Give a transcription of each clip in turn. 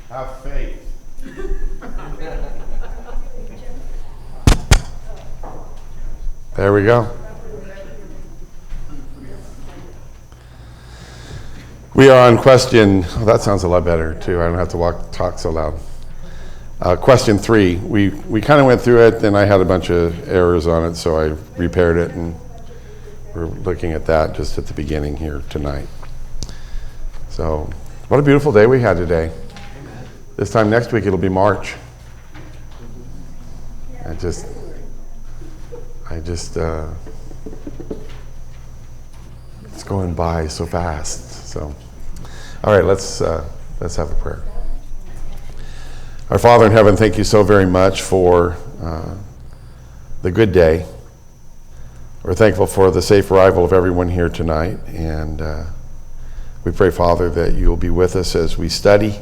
Have faith. There we go. We are on question, oh, that sounds a lot better too. I don't have to talk so loud. Question 3. We kind of went through it, then I had a bunch of errors on it, so I repaired it, and we're looking at that just at the beginning here tonight. So, what a beautiful day we had today. This time next week it'll be March. I just it's going by so fast. So, all right, let's have a prayer. Our Father in heaven, thank you so very much for the good day. We're thankful for the safe arrival of everyone here tonight, and we pray, Father, that you will be with us as we study.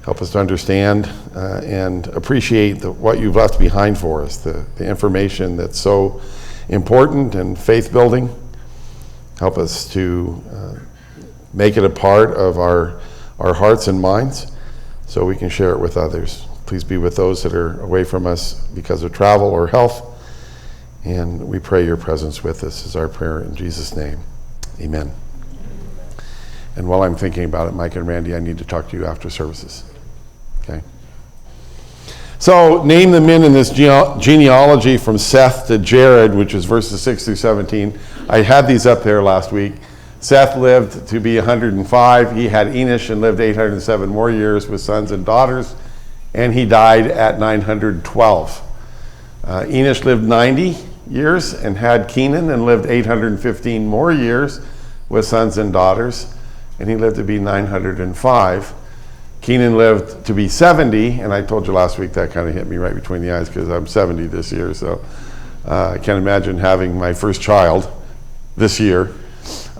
Help us to understand and appreciate what you've left behind for us, the information that's so important and faith-building. Help us to make it a part of our hearts and minds so we can share it with others. Please be with those that are away from us because of travel or health. And we pray your presence with us is our prayer in Jesus' name. Amen. And while I'm thinking about it, Mike and Randy, I need to talk to you after services. Okay. So, name the men in this genealogy from Seth to Jared, which is verses 6 through 17. I had these up there last week. Seth lived to be 105. He had Enosh and lived 807 more years with sons and daughters, and he died at 912. Enosh lived 90 years and had Kenan and lived 815 more years with sons and daughters, and he lived to be 905. Kenan lived to be 70, and I told you last week that kind of hit me right between the eyes because I'm 70 this year, so I can't imagine having my first child this year.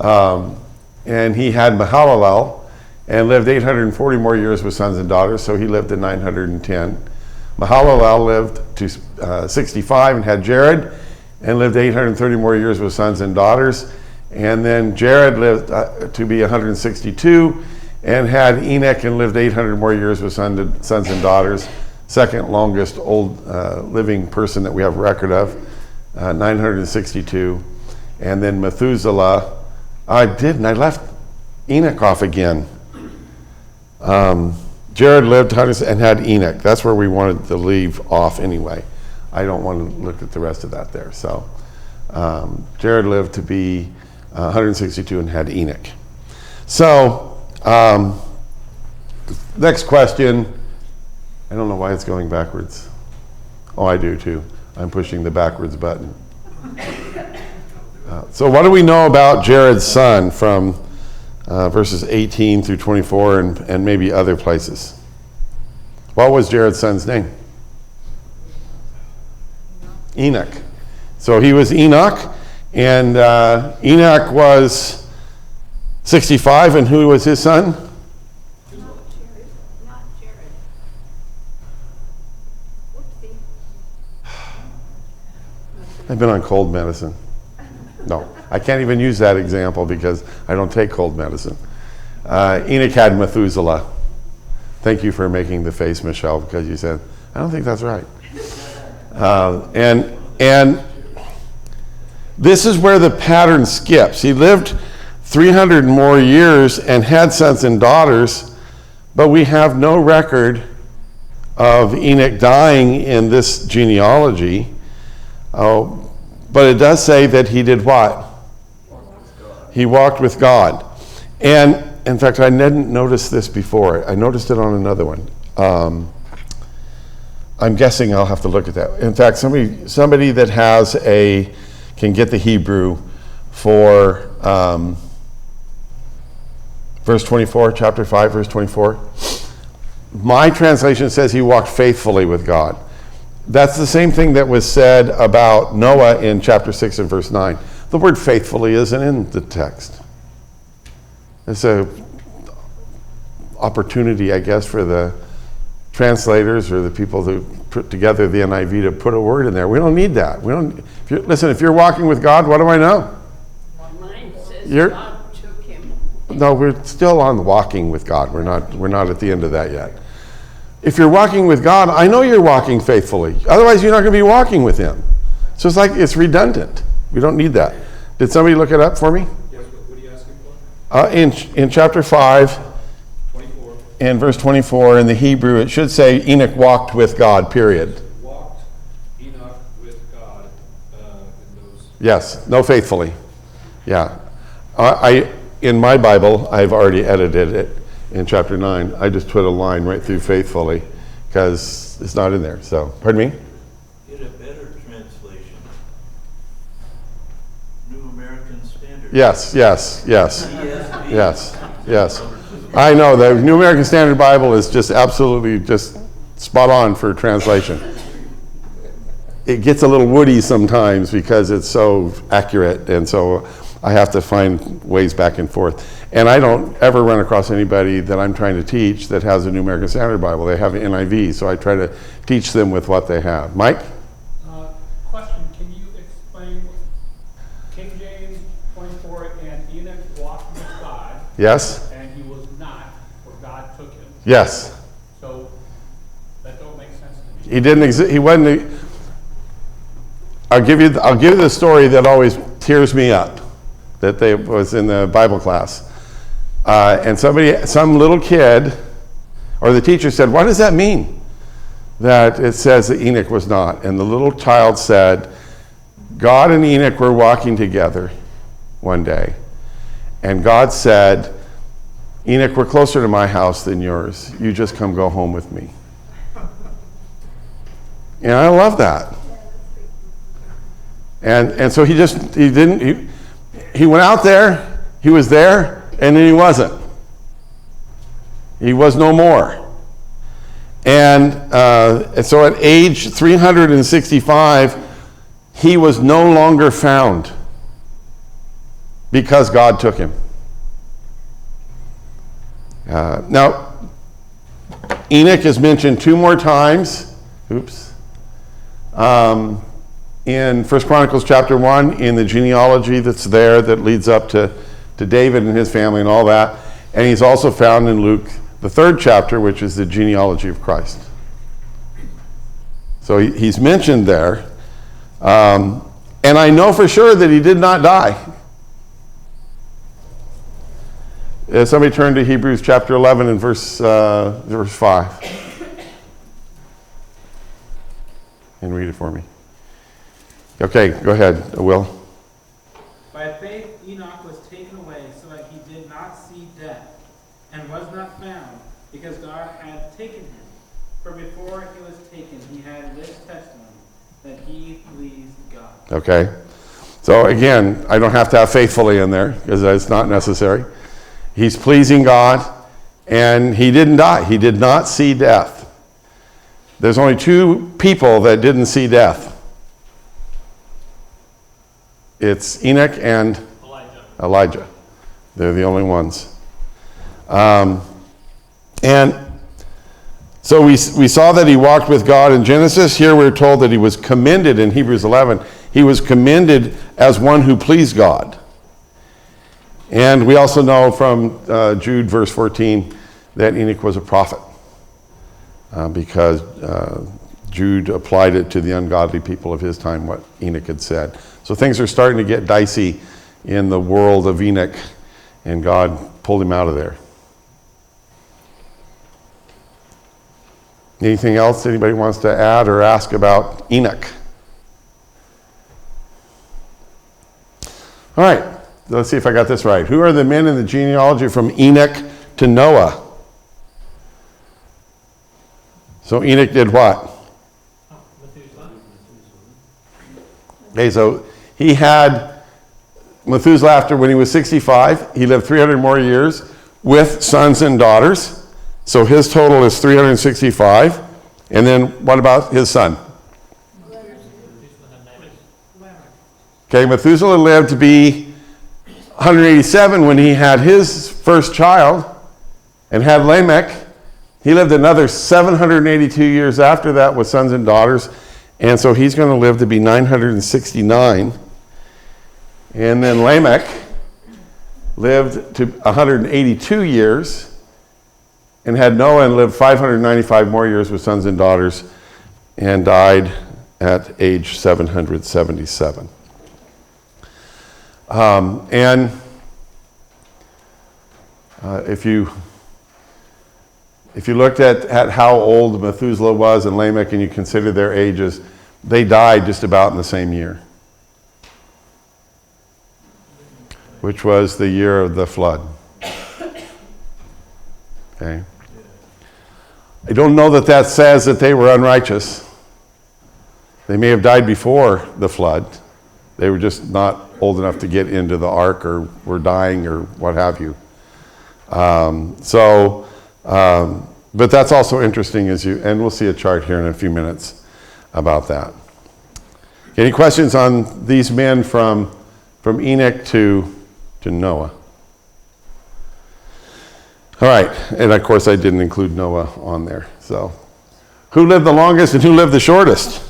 And he had Mahalalel and lived 840 more years with sons and daughters, so he lived to 910. Mahalalel lived to 65 and had Jared and lived 830 more years with sons and daughters. And then Jared lived to be 162 and had Enoch and lived 800 more years with sons and daughters. Second longest old living person that we have record of, 962. And then Methuselah, I left Enoch off again. Jared lived and had Enoch. That's where we wanted to leave off anyway. I don't want to look at the rest of that there. So Jared lived to be 162 and had Enoch. So next question. I don't know why it's going backwards. Oh, I do too. I'm pushing the backwards button. So what do we know about Jared's son from verses 18 through 24 and maybe other places? What was Jared's son's name? Enoch. So he was Enoch, and Enoch was 65, and who was his son? Not Jared. Whoopsie. I've been on cold medicine. No, I can't even use that example because I don't take cold medicine. Enoch had Methuselah. Thank you for making the face, Michelle, because you said, I don't think that's right. And this is where the pattern skips. He lived 300 more years and had sons and daughters, but we have no record of Enoch dying in this genealogy. But it does say that he did what? He walked with God. And in fact, I didn't notice this before. I noticed it on another one. I'm guessing I'll have to look at that. In fact, somebody that can get the Hebrew for verse 24, chapter 5, verse 24. My translation says he walked faithfully with God. That's the same thing that was said about Noah in chapter 6 and verse 9. The word faithfully isn't in the text. It's a opportunity, I guess, for the translators or the people who put together the NIV to put a word in there. We don't need that. If you're walking with God, what do I know? Mine says God took him. No, we're still on walking with God. We're not at the end of that yet. If you're walking with God, I know you're walking faithfully. Otherwise, you're not going to be walking with him. So it's like it's redundant. We don't need that. Did somebody look it up for me? Yes, what are you asking for? In chapter 5, 24. in verse 24, in the Hebrew, it should say Enoch walked with God, period. Walked Enoch with God in those. Yes, no faithfully. Yeah. In my Bible, I've already edited it in chapter 9. I just put a line right through faithfully because it's not in there. So, pardon me? Get a better translation. New American Standard. Yes. ESV. Yes. I know, the New American Standard Bible is just absolutely just spot on for translation. It gets a little woody sometimes because it's so accurate, and so I have to find ways back and forth. And I don't ever run across anybody that I'm trying to teach that has a New American Standard Bible. They have an NIV, so I try to teach them with what they have. Mike? Question, can you explain King James 24 and Enoch walked with God Yes? and he was not, for God took him. Yes. So that don't make sense to me. He didn't exist. He wasn't. I'll give you the story that always tears me up. That was in the Bible class, and some little kid, or the teacher said, "What does that mean? That it says that Enoch was not?" And the little child said, "God and Enoch were walking together one day, and God said, Enoch, we're closer to my house than yours. You just come go home with me." And I love that. And so he went out there, he was there, and then he wasn't. He was no more. And so at age 365, he was no longer found because God took him. Now, Enoch is mentioned 2 more times. In 1 Chronicles chapter 1, in the genealogy that's there that leads up to David and his family and all that. And he's also found in Luke, the 3rd chapter, which is the genealogy of Christ. So he's mentioned there. And I know for sure that he did not die. Somebody turn to Hebrews chapter 11 and verse 5. And read it for me. Okay, go ahead, Will. By faith Enoch was taken away so that he did not see death, and was not found, because God had taken him. For before he was taken, he had this testimony, that he pleased God. Okay. So again, I don't have to have faithfully in there, because it's not necessary. He's pleasing God, and he didn't die. He did not see death. There's only 2 people that didn't see death. It's Enoch and Elijah. They're the only ones. And so we saw that he walked with God in Genesis. Here we're told that he was commended in Hebrews 11. He was commended as one who pleased God. And we also know from Jude verse 14 that Enoch was a prophet because Jude applied it to the ungodly people of his time, what Enoch had said. So things are starting to get dicey in the world of Enoch, and God pulled him out of there. Anything else anybody wants to add or ask about Enoch? All right, let's see if I got this right. Who are the men in the genealogy from Enoch to Noah? So Enoch did what? Okay, so he had Methuselah after when he was 65. He lived 300 more years with sons and daughters. So his total is 365. And then what about his son? Okay, Methuselah lived to be 187 when he had his first child and had Lamech. He lived another 782 years after that with sons and daughters. And so he's going to live to be 969. And then Lamech lived to 182 years. and had Noah and lived 595 more years with sons and daughters and died at age 777. If you looked at how old Methuselah was and Lamech and you consider their ages, they died just about in the same year, which was the year of the flood. Okay. I don't know that that says that they were unrighteous. They may have died before the flood. They were just not old enough to get into the ark or were dying or what have you. But that's also interesting and we'll see a chart here in a few minutes about that. Any questions on these men from Enoch to Noah? All right, and of course I didn't include Noah on there. So, who lived the longest and who lived the shortest?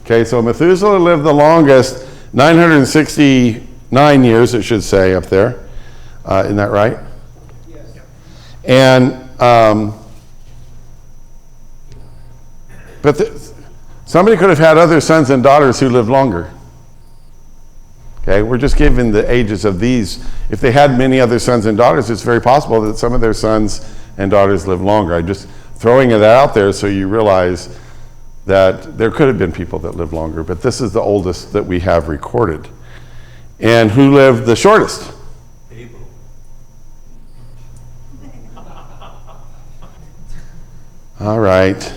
Okay, so Methuselah lived the longest, 969 years, it should say up there. Isn't that right? Yes. And, somebody could have had other sons and daughters who lived longer. Okay, we're just giving the ages of these. If they had many other sons and daughters, it's very possible that some of their sons and daughters lived longer. I'm just throwing it out there so you realize that there could have been people that lived longer, but this is the oldest that we have recorded. And who lived the shortest? Abel. All right.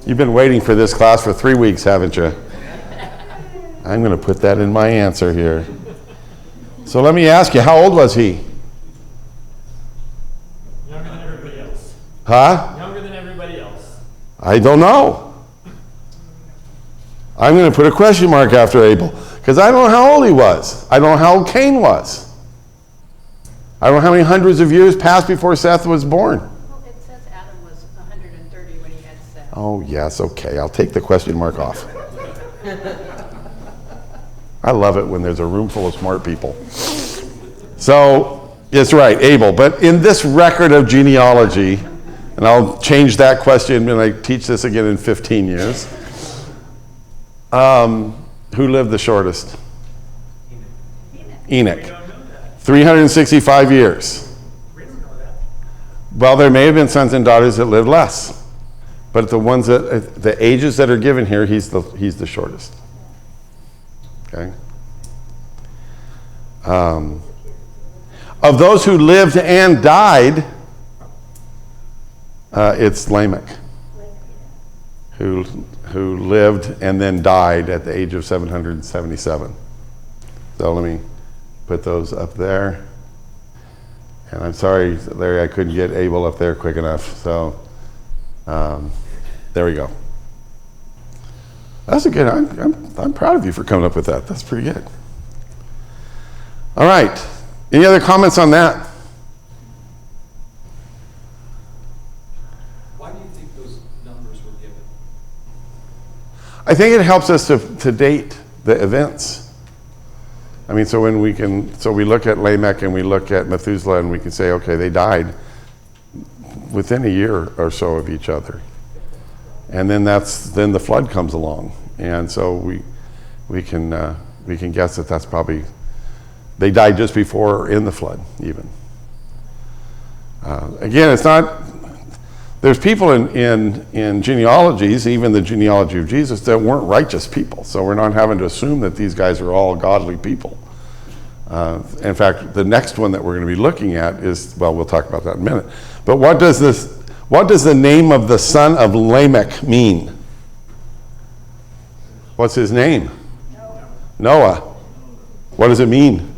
You've been waiting for this class for 3 weeks, haven't you? I'm going to put that in my answer here. So let me ask you, how old was he? Younger than everybody else. Huh? Younger than everybody else. I don't know. I'm going to put a question mark after Abel because I don't know how old he was. I don't know how old Cain was. I don't know how many hundreds of years passed before Seth was born. Well, it says Adam was 130 when he had Seth. Oh, yes, okay. I'll take the question mark off. I love it when there's a room full of smart people. So, it's right, Abel. But in this record of genealogy, and I'll change that question when I teach this again in 15 years, who lived the shortest? Enoch. 365 years. We don't know that. Well, there may have been sons and daughters that lived less. But the ones that, the ages that are given here, he's the shortest. Okay. Of those who lived and died, it's Lamech, who lived and then died at the age of 777. So let me put those up there. And I'm sorry, Larry, I couldn't get Abel up there quick enough. So there we go. That's a good. I'm proud of you for coming up with that. That's pretty good. All right. Any other comments on that? Why do you think those numbers were given? I think it helps us to date the events. I mean, so when we look at Lamech and we look at Methuselah and we can say, okay, they died within a year or so of each other. And then then the flood comes along, and so we can guess that that's probably they died just before or in the flood even. Again, it's not. There's people in genealogies, even the genealogy of Jesus, that weren't righteous people. So we're not having to assume that these guys are all godly people. In fact, the next one that we're going to be looking at is, well, we'll talk about that in a minute. But what does the name of the son of Lamech mean? What's his name? Noah. What does it mean?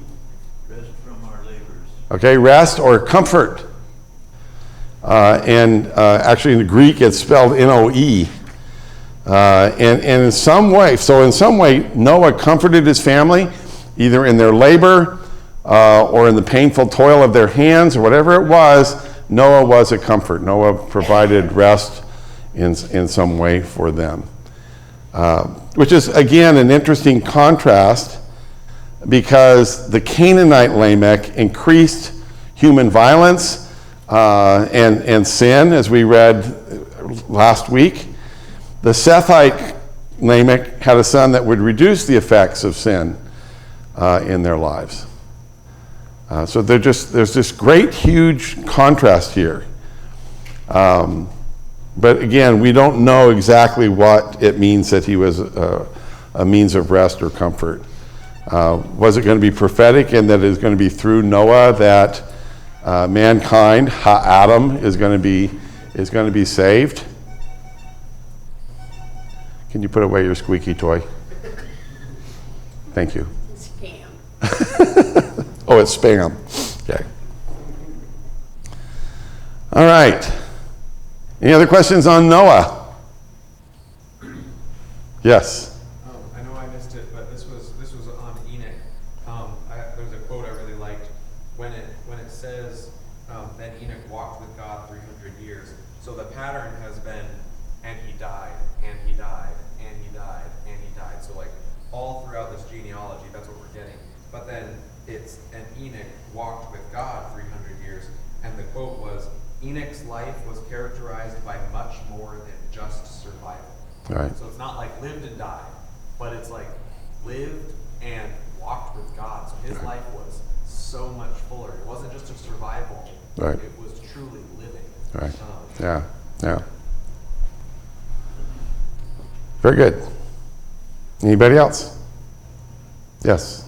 Rest from our labors. Okay, rest or comfort. Actually in the Greek it's spelled N-O-E. And in some way, Noah comforted his family, either in their labor or in the painful toil of their hands or whatever it was. Noah was a comfort. Noah provided rest in some way for them. Which is, again, an interesting contrast because the Canaanite Lamech increased human violence and sin, as we read last week. The Sethite Lamech had a son that would reduce the effects of sin in their lives. So there's this great, huge contrast here. But again, we don't know exactly what it means that he was a means of rest or comfort. Was it going to be prophetic and that it's going to be through Noah that mankind, Adam, is going to be saved? Can you put away your squeaky toy? Thank you. Scam. Oh, it's spam. Okay. All right. Any other questions on Noah? Yes. I know I missed it, but this was on Enoch. There's a quote I really liked when it says that Enoch walked with God 300 years. So the pattern has been, and he died, and he died, and he died, and he died. So like all throughout this genealogy, that's what we're getting. But then it's, and Enoch walked with God 300 years, and the quote was, Enoch's life was characterized by much more than just survival. All right. So it's not like lived and died, but it's like lived and walked with God. So his life was so much fuller. It wasn't just a survival. Right. It was truly living. Right. Yeah. Yeah. Very good. Anybody else? Yes.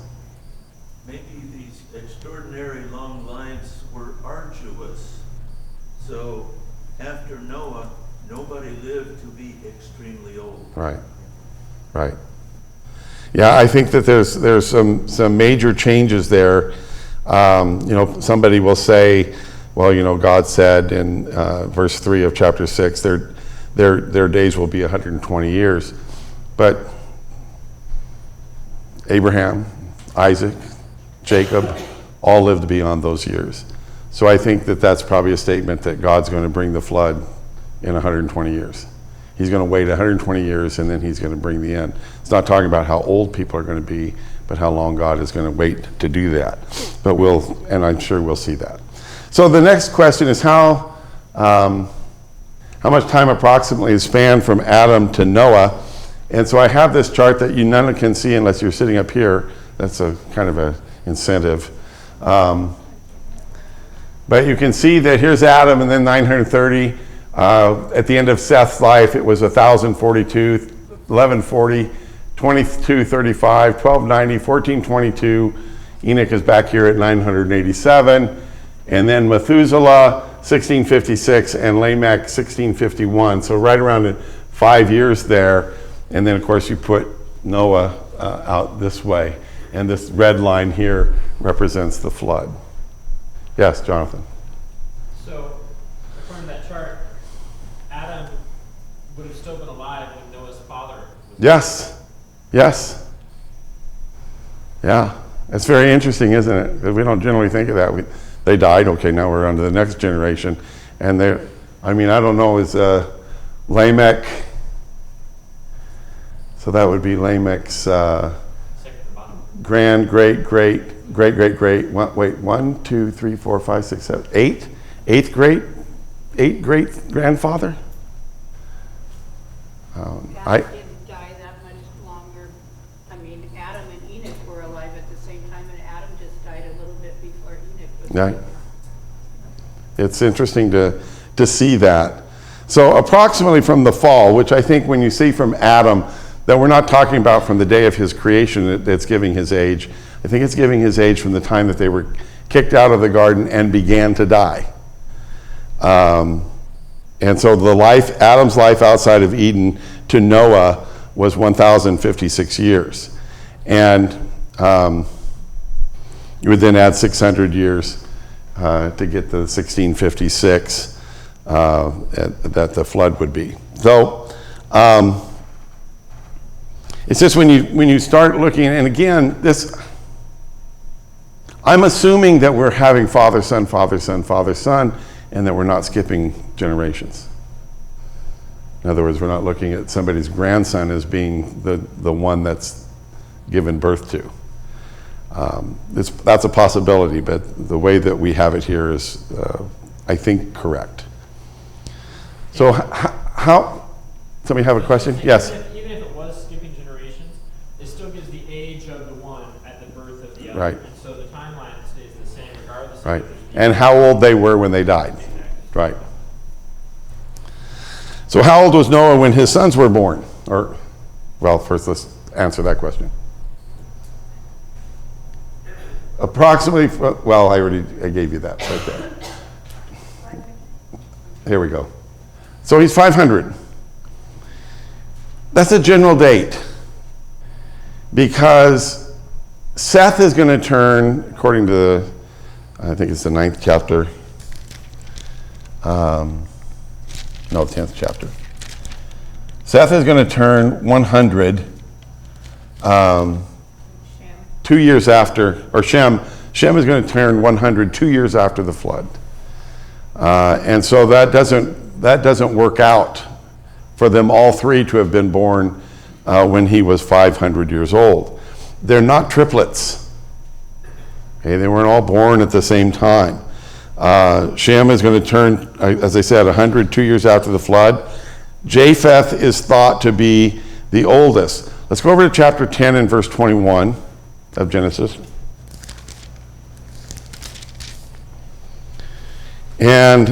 Maybe these extraordinary long lives were arduous. So after Noah, nobody lived to be extremely old. Right. Right. Yeah, I think that there's some major changes there. Somebody will say, well, God said in verse 3 of chapter 6, their days will be 120 years. But Abraham, Isaac, Jacob, all lived beyond those years. So I think that that's probably a statement that God's going to bring the flood in 120 years. He's going to wait 120 years and then he's going to bring the end. It's not talking about how old people are going to be, but how long God is going to wait to do that. But and I'm sure we'll see that. So the next question is how much time approximately is spanned from Adam to Noah? And so I have this chart that none can see unless you're sitting up here. That's a kind of an incentive. But you can see that here's Adam and then 930. At the end of Seth's life, it was 1,042, 1140, 2235, 1290, 1422. Enoch is back here at 987. And then Methuselah, 1656, and Lamech, 1651. So right around 5 years there. And then, of course, you put Noah out this way. And this red line here represents the flood. Yes, Jonathan. So, according to that chart, Adam would have still been alive when Noah's father was Yes. Yes. Yeah. It's very interesting, isn't it? 'Cause we don't generally think of that. They died. Okay, now we're on to the next generation. And I don't know, is Lamech, so that would be Lamech's second to the bottom. grand, great, 1, 2, 3, 4, 5, 6, 7, 8? Eighth great grandfather? God didn't die that much longer. Adam and Enoch were alive at the same time, and Adam just died a little bit before Enoch was Yeah. born. It's interesting to see that. So approximately from the fall, which I think when you see from Adam, that we're not talking about from the day of his creation, that's giving his age. I think it's giving his age from the time that they were kicked out of the garden and began to die. And so Adam's life outside of Eden to Noah was 1,056 years. And you would then add 600 years to get the 1656 that the flood would be. So it's just when you start looking, and again, I'm assuming that we're having father, son, father, son, father, son, and that we're not skipping generations. In other words, we're not looking at somebody's grandson as being the one that's given birth to. That's a possibility, but the way that we have it here is, I think, correct. So how, somebody have a question? Yes? Even if it was skipping generations, it still gives the age of the one at the birth of the other. Right. And so the timeline stays the same regardless Right. of if there's And how old they were when they died. Right. So how old was Noah when his sons were born? Or, well, first let's answer that question. Approximately, well, I gave you that right there. Here we go. So he's 500. That's a general date because Seth is going to turn, according to, I think it's the 9th chapter, no, 10th chapter. Seth is going to turn 100 2 years after, or Shem is going to turn 100 2 years after the flood. And so that doesn't work out for them all three to have been born when he was 500 years old. They're not triplets. Okay, they weren't all born at the same time. Shem is going to turn, as I said, 100 2 years after the flood. Japheth is thought to be the oldest. Let's go over to chapter 10 and verse 21 of Genesis. And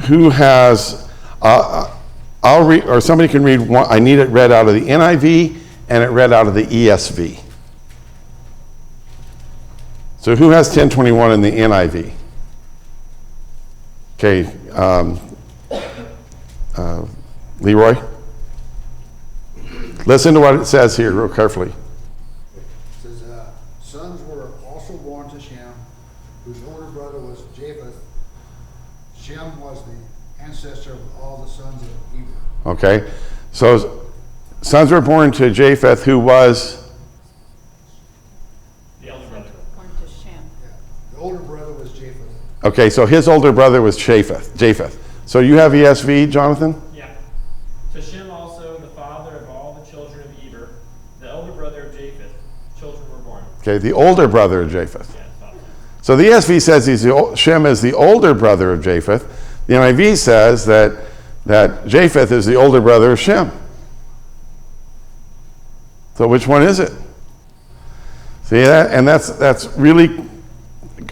who has, I'll read, or somebody can read one, I need it read out of the NIV and it read out of the ESV. So who has 10:21 in the NIV? Okay, Leroy? Listen to what it says here real carefully. It says, sons were also born to Shem, whose older brother was Japheth. Shem was the ancestor of all the sons of Eber. Okay, so sons were born to Japheth, who was, the elder brother. Born to Shem. Yeah. The older brother was Japheth. okay, so his older brother was Japheth. So you have ESV, Jonathan? Yeah. To Shem also, the father of all the children of Eber, the elder brother of Japheth, children were born. Okay, the older brother of Japheth. Yeah, father. So the ESV says Shem is the older brother of Japheth. The NIV says that Japheth is the older brother of Shem. So which one is it? See that? And that's really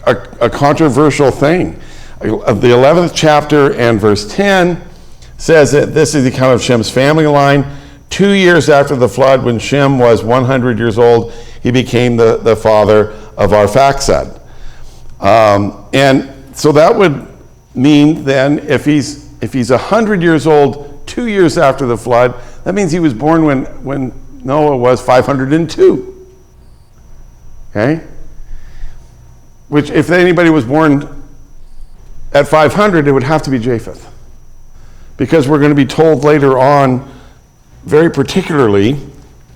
a controversial thing. The 11th chapter and verse 10 says that this is the account of Shem's family line. 2 years after the flood, when Shem was 100 years old, he became the father of Arphaxad. And so that would mean then if he's 100 years old 2 years after the flood, that means he was born when Noah was 502. Okay? Which if anybody was born at 500, it would have to be Japheth. Because we're going to be told later on, very particularly,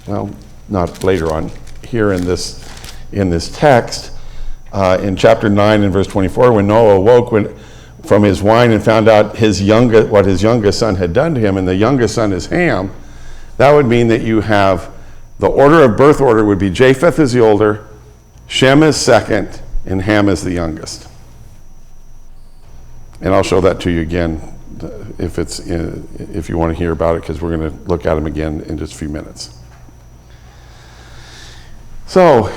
well, not later on, here in this text, in chapter 9 and verse 24, when Noah awoke from his wine and found out what his youngest son had done to him, and the youngest son is Ham, that would mean that you have the order of birth order would be Japheth is the older, Shem is second, and Ham is the youngest. And I'll show that to you again if you want to hear about it, because we're going to look at them again in just a few minutes. So,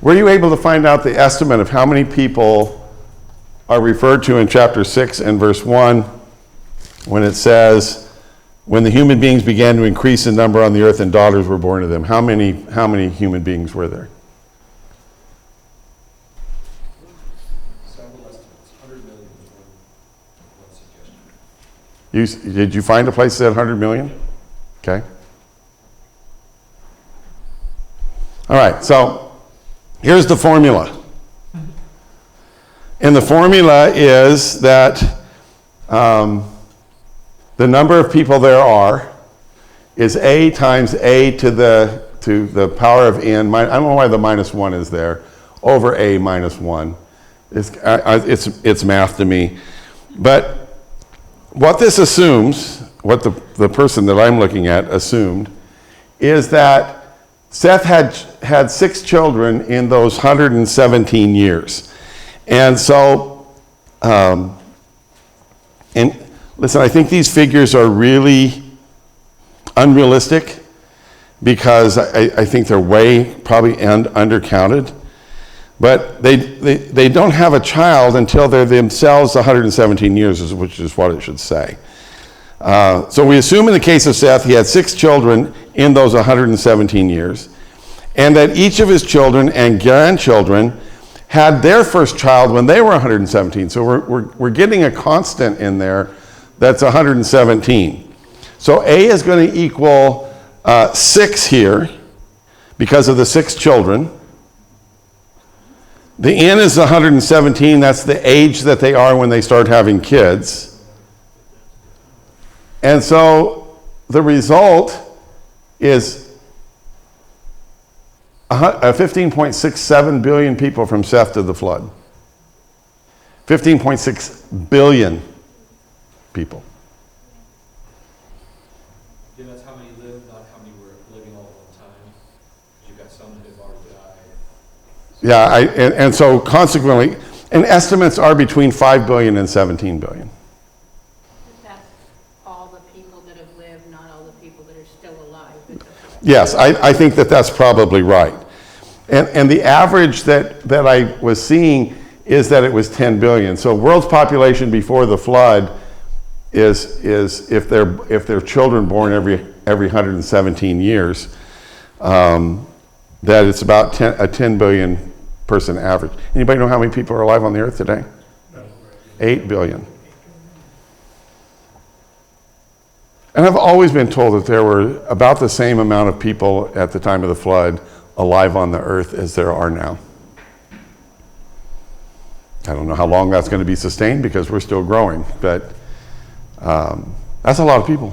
were you able to find out the estimate of how many people are referred to in chapter 6 and verse 1 when it says, when the human beings began to increase in number on the earth and daughters were born to them? How many human beings were there? Several estimates, 100 million is one suggestion. Did you find a place that said 100 million? Okay. All right, so here's the formula. And the formula is that the number of people there are is A times A to the power of n. I don't know why the minus 1 is there, over A minus 1. It's math to me. But what this assumes, what the person that I'm looking at assumed, is that Seth had 6 children in those 117 years. And so, and listen, I think these figures are really unrealistic because I think they're way probably undercounted. But they don't have a child until they're themselves 117 years, which is what it should say. So we assume in the case of Seth, he had 6 children in those 117 years, and that each of his children and grandchildren had their first child when they were 117. So we're getting a constant in there that's 117. So A is going to equal 6 here because of the 6 children. The N is 117, that's the age that they are when they start having kids. And so the result is 15.67 billion people from Seth to the flood. 15.6 billion people. Yeah, that's how many lived, not how many were living all at one time. You've got some that have already died. Yeah, and so consequently, and estimates are between 5 billion and 17 billion. That's all the people that have lived, not all the people that are still alive. Yes, I think that that's probably right. And the average that I was seeing is that it was 10 billion. So world's population before the flood is if they're children born every 117 years, that it's about a 10 billion person average. Anybody know how many people are alive on the earth today? 8 billion. And I've always been told that there were about the same amount of people at the time of the flood alive on the earth as there are now. I don't know how long that's going to be sustained because we're still growing, but that's a lot of people.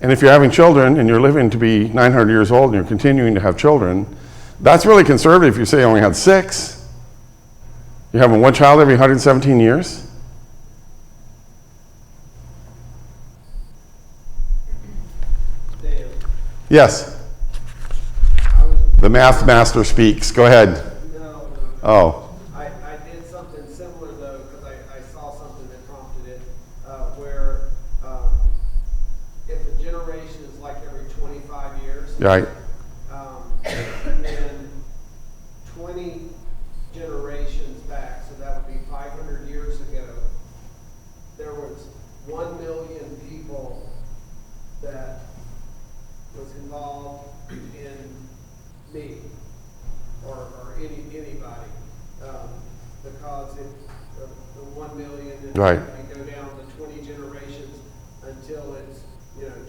And if you're having children and you're living to be 900 years old and you're continuing to have children, that's really conservative if you say you only had 6. You're having 1 child every 117 years? Dave, Yes. I was, The math master speaks. Go ahead. no, Oh, I did something similar though, because I saw something that prompted it, where, if a generation is like every 25 years, right. then 20 generations back, so that would be 500 years ago, there was 1 million people that was involved in me, or anybody, because the 1 million, and Right. you go down to 20 generations until it's,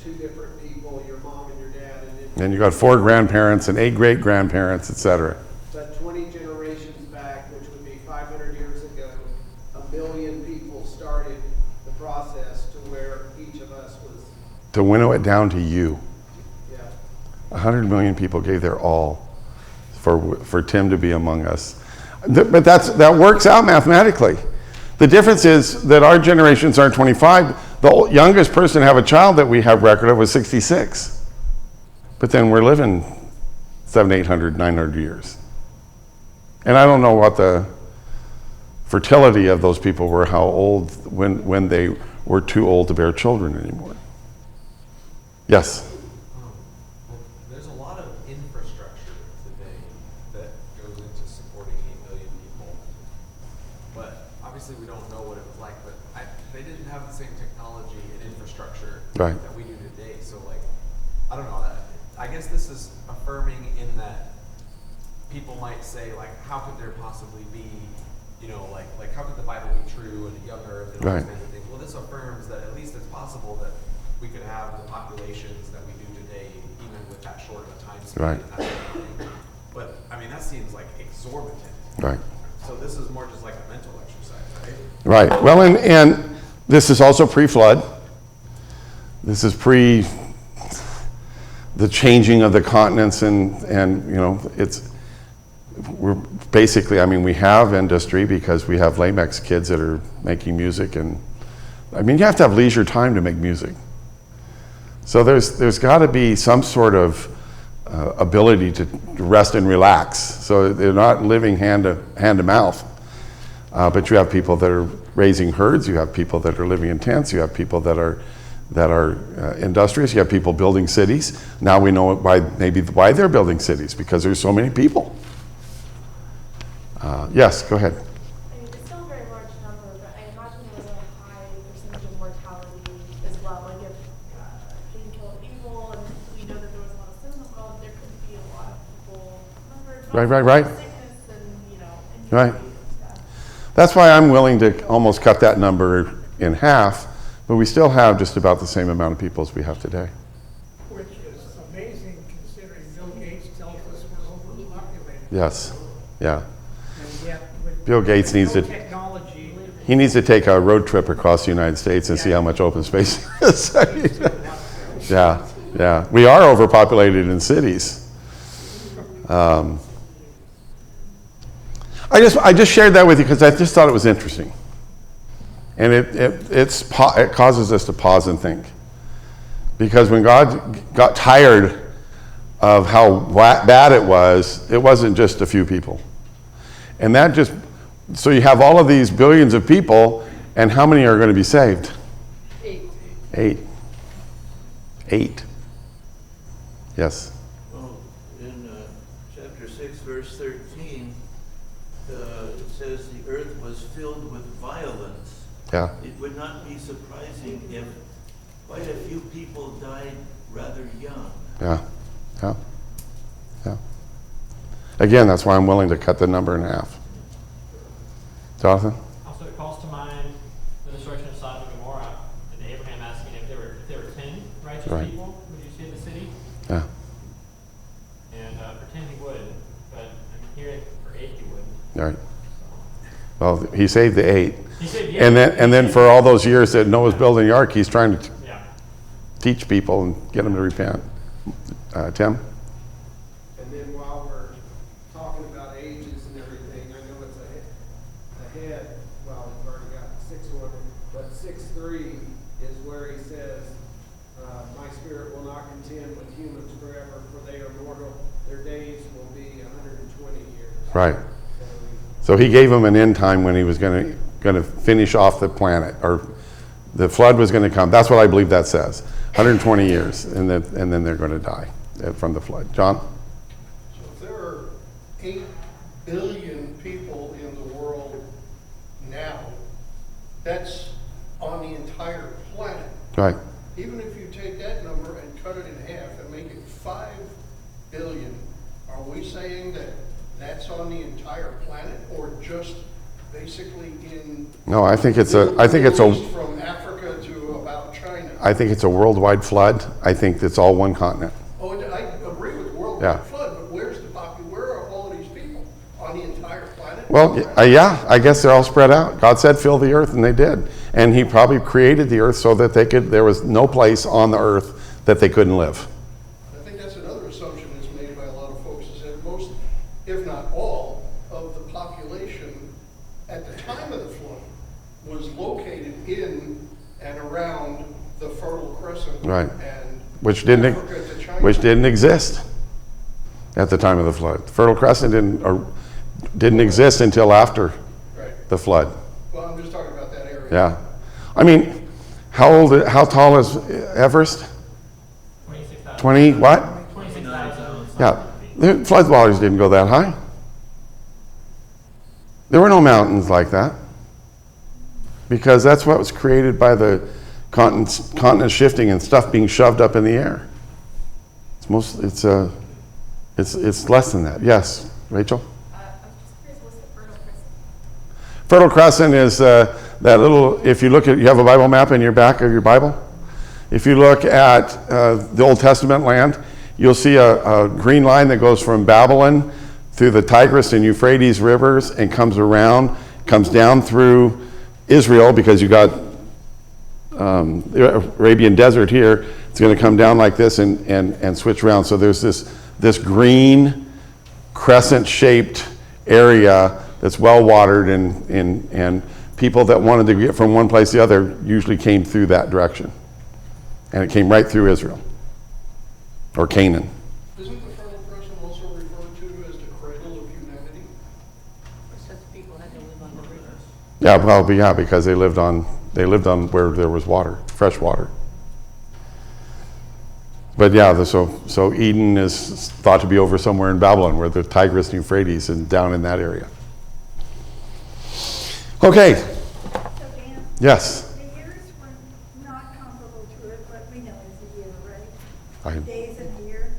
2 different people, your mom and your dad, and then. And you got 4 grandparents and 8 great-grandparents, etc. But 20 generations back, which would be 500 years ago, 1 million people started the process to where each of us was, To winnow it down to you. yeah. 100 million people gave their all for Tim to be among us. But that works out mathematically. The difference is that our generations aren't 25. The youngest person to have a child that we have record of was 66. But then we're living 700, 800, 900 years. And I don't know what the fertility of those people were, how old, when they were too old to bear children anymore. Yes? Well, there's a lot of infrastructure today that goes into supporting 8 million people. But obviously we don't know what it was like, but they didn't have the same technology and infrastructure Right. that we do today. So like, I don't know, I guess this is affirming in that people might say like, how could there possibly be, like how could the Bible be true and a young earth and all Right. these kinds of things? Well, this affirms that at least it's possible that we could have the populations that we do today, even with that short of a time span. Right. And that sort of thing. But I mean, that seems like exorbitant. Right. So this is more just like a mental exercise, right? Right. Well, and this is also pre-flood. This is pre the changing of the continents, and we're basically, we have industry because we have Lamex kids that are making music, and you have to have leisure time to make music. So there's got to be some sort of ability to rest and relax. So they're not living hand to mouth. But you have people that are raising herds. You have people that are living in tents. You have people that are industrious. You have people building cities. Now we know why they're building cities, because there's so many people. Yes, go ahead. I mean, it's still a very large number, but I imagine there was a high percentage of mortality as well. Like if Cain killed Abel, and we know that there was a lot of sin in the world, there could be a lot of people Right. sickness and injury Right. and stuff. That's why I'm willing to almost cut that number in half, but we still have just about the same amount of people as we have today. Which is amazing considering Bill Gates tells us we're overpopulated. Yes, yeah. And yet with Bill Gates needs to, technology, he needs to take a road trip across the United States and see how much open space there is. Yeah. We are overpopulated in cities. I just shared that with you because I just thought it was interesting. And it causes us to pause and think. Because when God got tired of how bad it wasn't just a few people. And so you have all of these billions of people, and how many are going to be saved? 8. Yes. Well, in chapter 6, verse 13, it says the earth was filled with violence. Yeah. It would not be surprising if quite a few people died rather young. Yeah. Again, that's why I'm willing to cut the number in half. Jonathan? Also, it calls to mind the destruction of Sodom and Gomorrah, and Abraham asking if there were 10 righteous Right. people, would you save the city? Yeah. And for 10 he would, but I'm hearing for 8 he wouldn't. All right. Well, he saved the 8. He said, yeah. And then for all those years that Noah's building the ark, he's trying to Yeah. teach people and get them to repent. Tim? And then while we're talking about ages and everything, I know it's ahead, well, we've already got 6:1, but 6:3 is where he says, my spirit will not contend with humans forever, for they are mortal. Their days will be 120 years. Right. So he gave them an end time when he was going to finish off the planet, or the flood was going to come. That's what I believe that says. 120 years, and then they're going to die from the flood. John? so if there are 8 billion people in the world now, that's on the entire planet. Right. Even if you take that number and cut it in half and make it 5 billion, are we saying that that's on the entire planet, or just basically in No, I think it's Middle a East from Africa to about China? I think it's a worldwide flood. I think it's all one continent. Oh, I agree with worldwide Yeah. flood, but where are all of these people? On the entire planet? Well, yeah, I guess they're all spread out. God said, fill the earth, and they did. And he probably created the earth so that there was no place on the earth that they couldn't live. I think that's another assumption that's made by a lot of folks, is that most, if not all, of the population at the time of the flood was located in and around the Fertile Crescent. Right. And Which didn't Africa to China. exist at the time of the flood. Fertile Crescent didn't exist until after Right. the flood. Well, I'm just talking about that area. Yeah. I mean, how tall is Everest? 26,000. 20 what? 26,000. Yeah. The flood waters didn't go that high. There were no mountains like that, because that's what was created by the continent shifting and stuff being shoved up in the air. It's less than that. Yes, Rachel? I was just curious, what's the Fertile Crescent? Fertile Crescent is that little, if you look at, you have a Bible map in your back of your Bible? If you look at the Old Testament land, you'll see a green line that goes from Babylon through the Tigris and Euphrates rivers and comes down through Israel, because you got the Arabian desert here. It's going to come down like this and switch around. So there's this green crescent-shaped area that's well watered, and people that wanted to get from one place to the other usually came through that direction. And it came right through Israel, or Canaan. Isn't the Fertile Crescent also referred to as the cradle of humanity? Because people had to live on the rivers. Yeah, well, yeah, because they lived on where there was water, fresh water. But yeah, so Eden is thought to be over somewhere in Babylon, where the Tigris and Euphrates, and down in that area. Okay. So Dan, Yes. the years were not comparable to it, but we know it's a year, right? I Days in a year.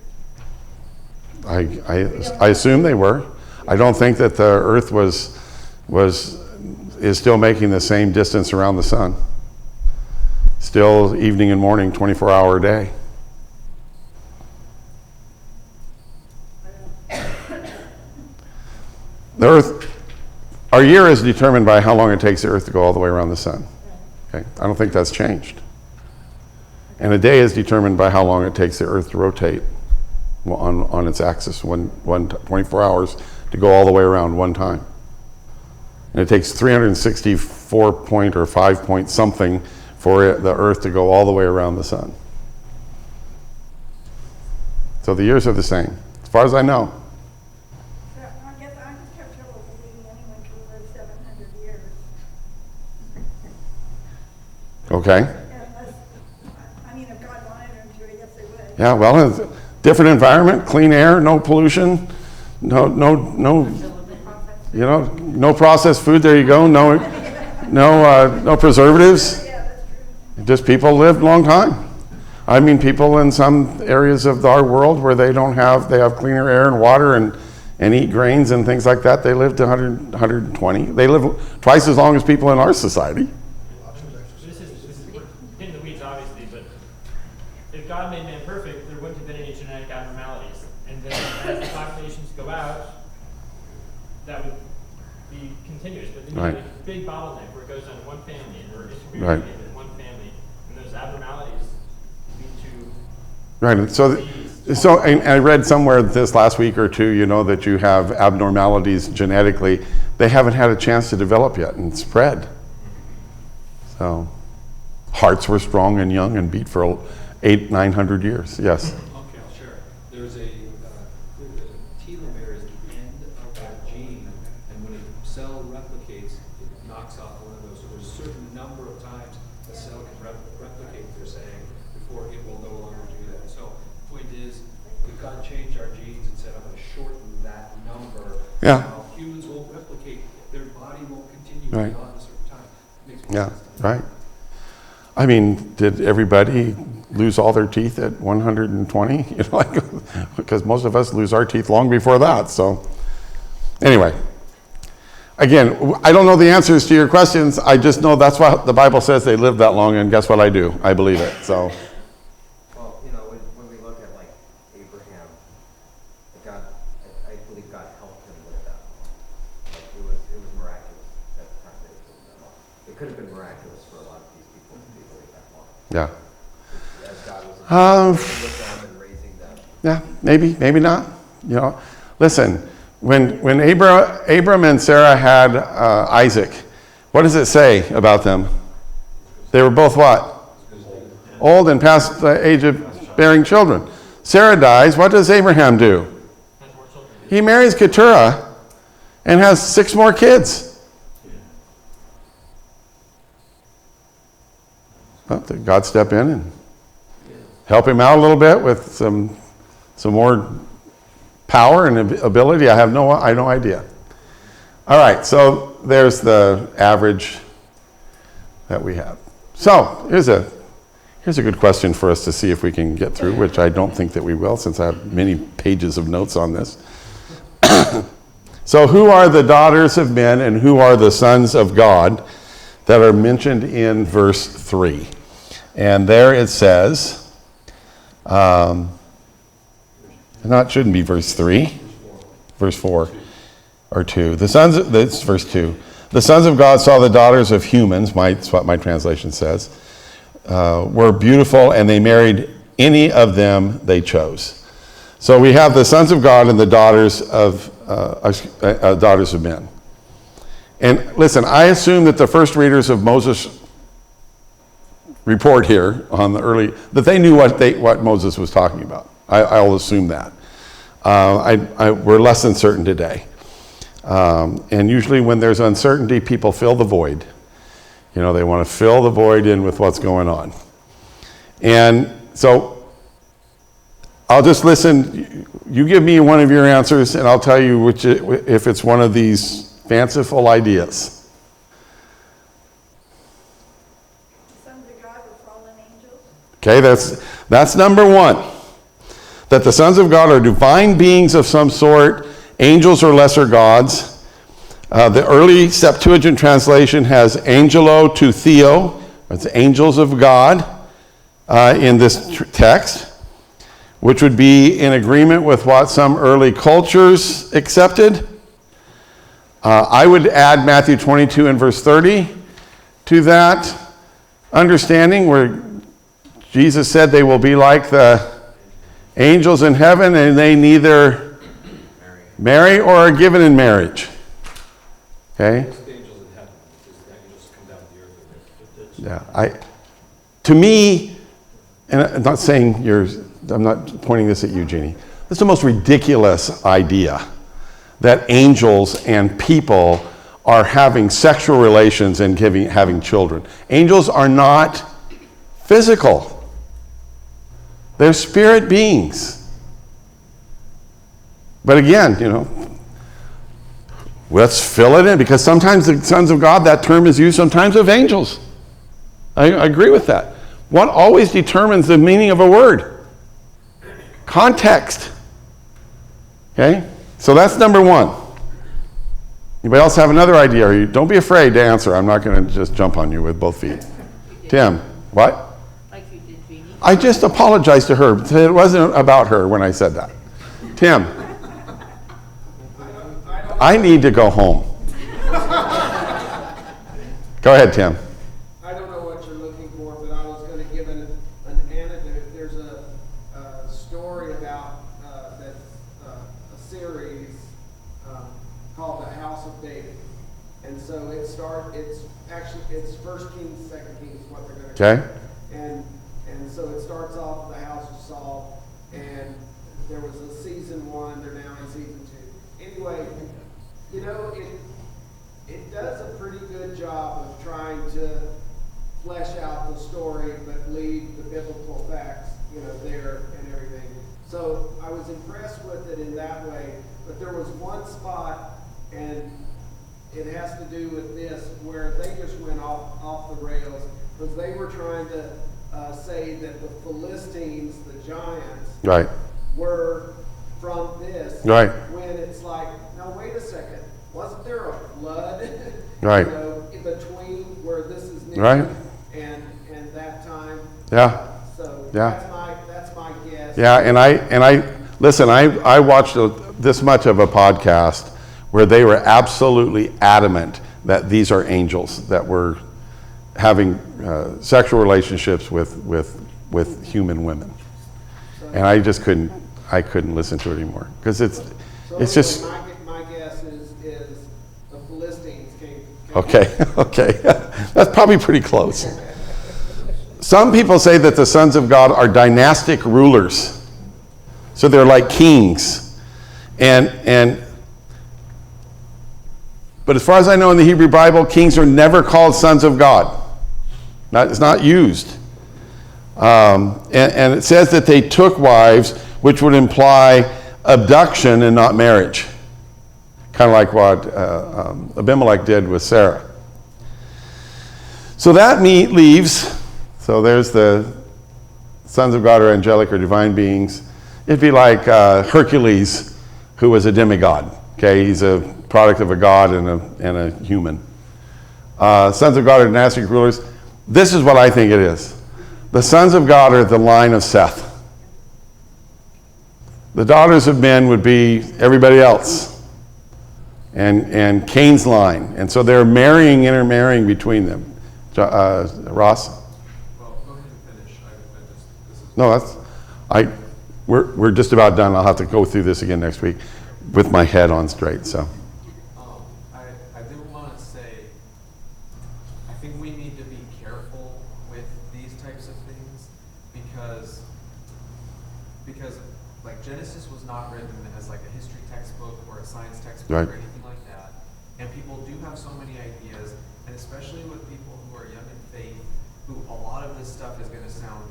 I assume they were. I don't think that the Earth is still making the same distance around the sun. Still evening and morning, 24-hour day. The Earth, our year is determined by how long it takes the Earth to go all the way around the sun. Okay, I don't think that's changed. And a day is determined by how long it takes the Earth to rotate on its axis, 24 hours to go all the way around one time. And it takes 364 point or 5 point something for the Earth to go all the way around the sun. So the years are the same, as far as I know. So I guess I just have trouble believing anyone can live 700 years. Okay? Unless, I mean, if God wanted them to, I guess they would. Yeah, well, it's a different environment, clean air, no pollution, no, no processed food. There you go. No preservatives. Yeah, that's true. Just people lived a long time. I mean, people in some areas of our world where they have cleaner air and water and eat grains and things like that. They lived 100, 120. They live twice as long as people in our society. This is in the weeds, obviously, but if God made man perfect, there wouldn't have been any genetic abnormalities. And then as the populations go out, that would be continuous. But then you have a big bottleneck where it goes on one family, and we're intermediate in one family, and those abnormalities lead to Right. So and I read somewhere this last week or two, that you have abnormalities genetically. They haven't had a chance to develop yet and spread. So hearts were strong and young and beat for 800-900 years. Yes. Okay, I'll share. There's a telomere is the end of that gene, and when a cell replicates, it knocks off one of those. So there's a certain number of times a cell can replicate, they're saying, before it will no longer do that. So the point is, if God changed our genes and said, I'm going to shorten that number, Yeah. humans won't replicate, their body won't continue Right. beyond a certain time. Makes more Yeah. sense to me. Right. I mean, did everybody lose all their teeth at 120? Because most of us lose our teeth long before that. So anyway, again, I don't know the answers to your questions. I just know that's what the Bible says. They lived that long, and guess what I do? I believe it. So. Well, when we look at like Abraham, God, I believe God helped him live that long. Like it was miraculous at the time that he lived that long. It could have been miraculous for a lot of these people to be living that long. Yeah. As God was with them and raising them. Yeah, maybe not. Listen, when Abram and Sarah had Isaac, what does it say about them? They were both what? Old and past the age of bearing children. Sarah dies. What does Abraham do? He marries Keturah and has 6 more kids. Well, did God step in and help him out a little bit with some more power and ability? I have no idea. All right, so there's the average that we have. So here's a good question for us to see if we can get through, which I don't think that we will, since I have many pages of notes on this. So who are the daughters of men and who are the sons of God that are mentioned in verse 3? And there it says, it shouldn't be verse 3, verse 4 or 2. That's verse 2. The sons of God saw the daughters of humans, that's what my translation says, were beautiful, and they married any of them they chose. So we have the sons of God and the daughters of men. And listen, I assume that the first readers of Moses report here on the early, that they knew what Moses was talking about. I'll assume that. We're less than certain today. And usually when there's uncertainty, people fill the void. You know, they want to fill the void in with what's going on. And so I'll just listen. You give me one of your answers, and I'll tell you if it's one of these fanciful ideas. The sons of God were fallen angels. Okay, that's number one. That the sons of God are divine beings of some sort, angels or lesser gods. The early Septuagint translation has angelo to theo. It's angels of God in this text, which would be in agreement with what some early cultures accepted. I would add Matthew 22 and verse 30 to that understanding, where Jesus said they will be like the angels in heaven, and they neither marry or are given in marriage. Okay? Most angels in heaven, because the angels come down to the earth. Yeah. To me, and I'm not saying I'm not pointing this at you, Jeannie. It's the most ridiculous idea that angels and people are having sexual relations and having children. Angels are not physical. They're spirit beings. But again, you know, let's fill it in, because sometimes the sons of God, that term is used sometimes of angels. I agree with that. What always determines the meaning of a word? Context. Okay? So that's number one. Anybody else have another idea? Don't be afraid to answer. I'm not going to just jump on you with both feet. Tim, what? Like you did, Jeannie. I just apologized to her. It wasn't about her when I said that. Tim, I need to go home. Go ahead, Tim. I don't know what you're looking for, but I was going to give an anecdote. There's a story about a series called The House of David, and so it's 1 Kings, 2 Kings, what they're going to Okay. And so it starts off with the house of Saul, and there was a season 1. They're now in season 2. Anyway, you know, it does a pretty good job of trying to flesh out the story, but leave the biblical facts, you know, there and everything. So I was impressed with it in that way. But there was one spot, and it has to do with this, where they just went off the rails, because they were trying to say that the Philistines, the giants, Right. were from this. Right. When it's like, now wait a second, wasn't there a flood? Right. You know, in between where this is new Right. and that time. Yeah. So Yeah. that's my guess. Yeah, and I listen, I watched this much of a podcast where they were absolutely adamant that these are angels that were having sexual relationships with human women. And I just couldn't listen to it anymore, because it's just My guess is the Philistines came. okay. That's probably pretty close. Some people say that the sons of God are dynastic rulers. So they're like kings. But as far as I know in the Hebrew Bible, kings are never called sons of God. It's not used. And it says that they took wives, which would imply abduction and not marriage. Kind of like what Abimelech did with Sarah. So that leaves, so there's the sons of God are angelic or divine beings. It'd be like Hercules, who was a demigod. Okay, he's a product of a god and a human. Sons of God are dynastic rulers. This is what I think it is. The sons of God are the line of Seth. The daughters of men would be everybody else. And Cain's line. And so they're intermarrying between them. Ross? Well, go ahead and finish. No, we're just about done. I'll have to go through this again next week with my head on straight, so. I do want to say, I think we need to be careful with these Genesis was not written as like a history textbook or a science textbook Right. or anything like that. And people do have so many ideas, and especially with people who are young in faith, who a lot of this stuff is going to sound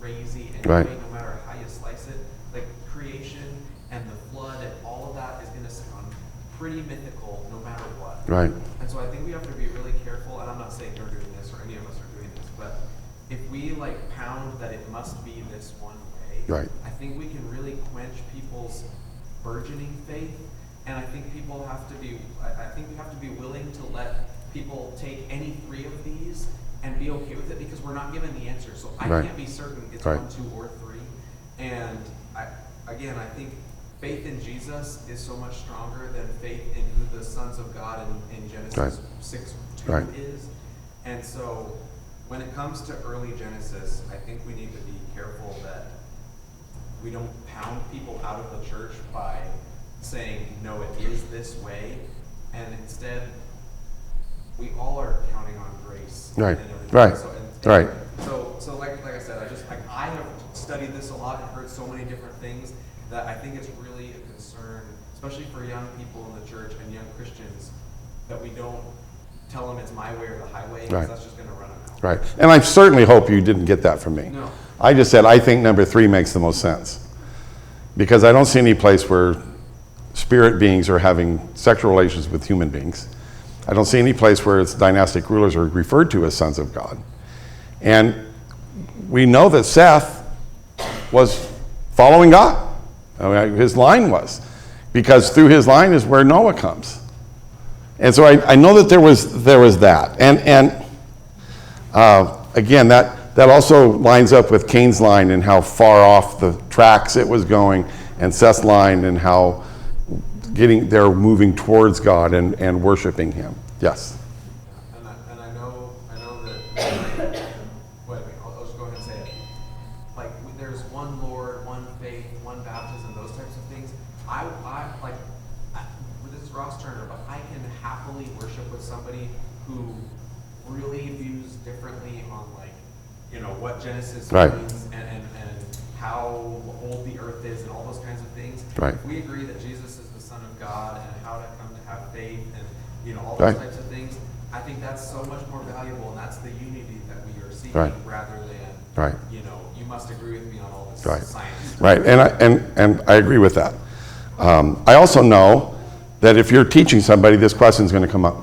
crazy anyway, Right. no matter how you slice it. Like creation and the flood and all of that is going to sound pretty mythical no matter what. Right. And so I think we have to be really careful, and I'm not saying you're doing this or any of us are doing this, but if we like pound that it must be this one way, Right. I think we can really quench people's burgeoning faith. And I think people have to be, I think we have to be willing to let people take any three of these and be okay with it, because we're not given the answer. So I Right. can't be certain it's Right. 1, 2, or 3. And I think faith in Jesus is so much stronger than faith in who the sons of God in Genesis Right. 6:2 Right. is. And so when it comes to early Genesis, I think we need to be careful that we don't pound people out of the church by saying, no, it is this way. And instead, we all are counting on grace. Right. And everything. Right. Right. So like I said, I have studied this a lot and heard so many different things that I think it's really a concern, especially for young people in the church and young Christians, that we don't tell them it's my way or the highway, because Right. that's just going to run them out. Right. And I certainly hope you didn't get that from me. No. I just said I think number 3 makes the most sense, because I don't see any place where spirit beings are having sexual relations with human beings. I don't see any place where its dynastic rulers are referred to as sons of God. And we know that Seth was following God. I mean, his line was, because through his line is where Noah comes. And so I know that there was that. And again, that also lines up with Cain's line and how far off the tracks it was going, and Seth's line and how they're moving towards God and worshiping him. Yes. And I know that, wait, I'll just go ahead and say it. Like, there's one Lord, one faith, one baptism, those types of things. This is Ross Turner, but I can happily worship with somebody who really views differently on, like, what Genesis Right. means and how old the earth is and all those kinds of things. Right. If we agree that Jesus is the Son of God and how to come to have faith and all those Right. types of things, I think that's so much more valuable, and that's the unity that we are seeking, Right. rather than Right. you must agree with me on all this Right. science. Right, and I agree with that. I also know that if you're teaching somebody, this question is going to come up.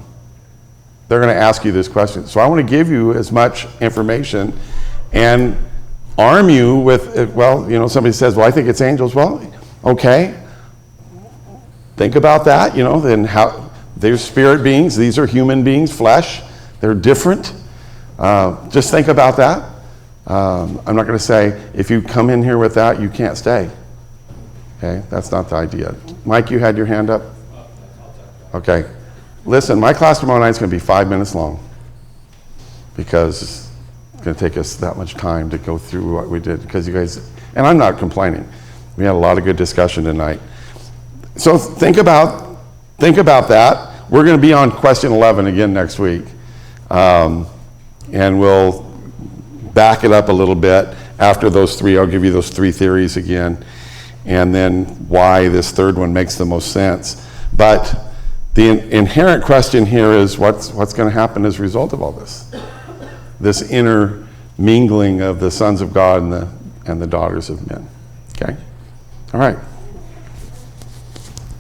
They're going to ask you this question. So I want to give you as much information and arm you with, somebody says, well, I think it's angels. Well, okay. Think about that, then how, they're spirit beings, these are human beings, flesh. They're different. Just think about that. I'm not going to say, if you come in here with that, you can't stay. Okay, that's not the idea. Mike, you had your hand up? Okay. Listen, my class tomorrow night is going to be 5 minutes long, because it's going to take us that much time to go through what we did, because you guys, and I'm not complaining. We had a lot of good discussion tonight. So think about that. We're going to be on question 11 again next week. And we'll back it up a little bit after those 3. I'll give you those 3 theories again, and then why this third one makes the most sense. But the inherent question here is what's going to happen as a result of all this? This inner mingling of the sons of God and the daughters of men. Okay? All right.